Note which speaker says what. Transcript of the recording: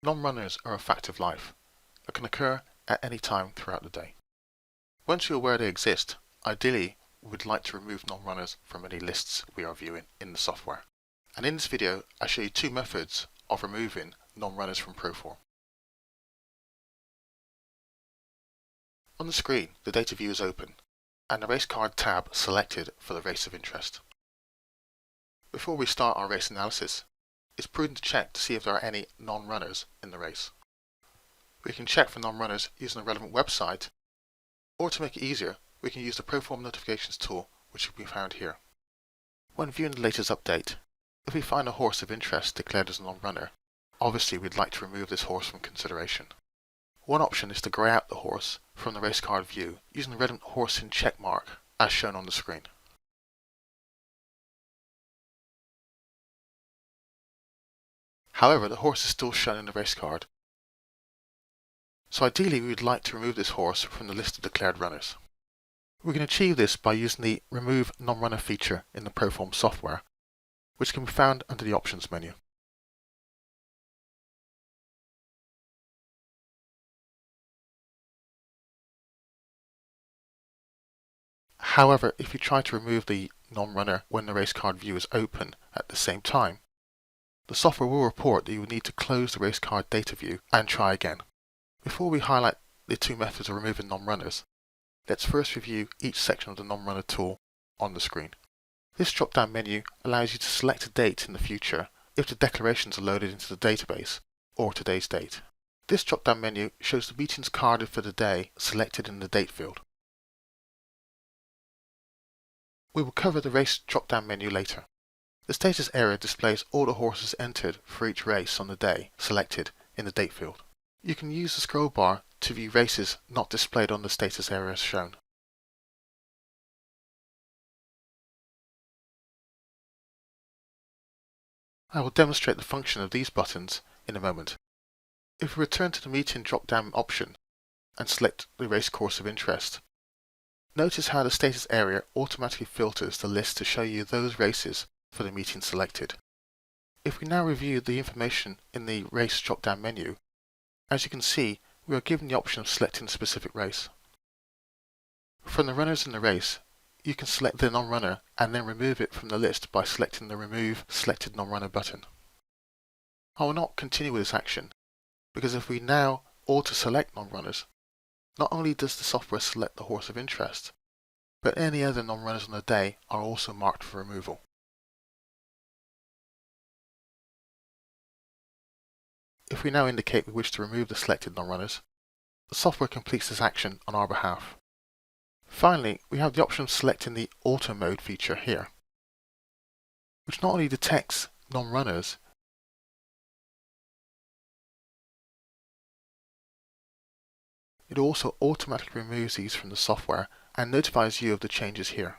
Speaker 1: Non-runners are a fact of life that can occur at any time throughout the day. Once you're aware they exist, ideally we would like to remove non-runners from any lists we are viewing in the software. And in this video I show you two methods of removing non-runners from Proform. On the screen the data view is open and the race card tab selected for the race of interest. Before we start our race analysis, it's prudent to check to see if there are any non-runners in the race. We can check for non-runners using the relevant website, or to make it easier, we can use the Proform notifications tool, which can be found here. When viewing the latest update, if we find a horse of interest declared as a non-runner, obviously we'd like to remove this horse from consideration. One option is to grey out the horse from the race card view using the relevant horse in check mark as shown on the screen. However, the horse is still shown in the race card, so ideally we would like to remove this horse from the list of declared runners. We can achieve this by using the Remove Non-Runner feature in the Proform software, which can be found under the Options menu. However, if you try to remove the non-runner when the race card view is open at the same time, the software will report that you will need to close the race card data view and try again. Before we highlight the two methods of removing non-runners, let's first review each section of the non-runner tool on the screen. This drop-down menu allows you to select a date in the future if the declarations are loaded into the database, or today's date. This drop-down menu shows the meetings carded for the day selected in the date field. We will cover the race drop-down menu later. The status area displays all the horses entered for each race on the day selected in the date field. You can use the scroll bar to view races not displayed on the status area as shown. I will demonstrate the function of these buttons in a moment. If we return to the meeting drop-down option and select the race course of interest, notice how the status area automatically filters the list to show you those races for the meeting selected. If we now review the information in the race drop-down menu, as you can see, we are given the option of selecting a specific race. From the runners in the race, you can select the non-runner and then remove it from the list by selecting the Remove Selected Non-Runner button. I will not continue with this action, because if we now auto-select non-runners, not only does the software select the horse of interest, but any other non-runners on the day are also marked for removal. If we now indicate we wish to remove the selected non-runners, the software completes this action on our behalf. Finally, we have the option of selecting the Auto Mode feature here, which not only detects non-runners, it also automatically removes these from the software and notifies you of the changes here.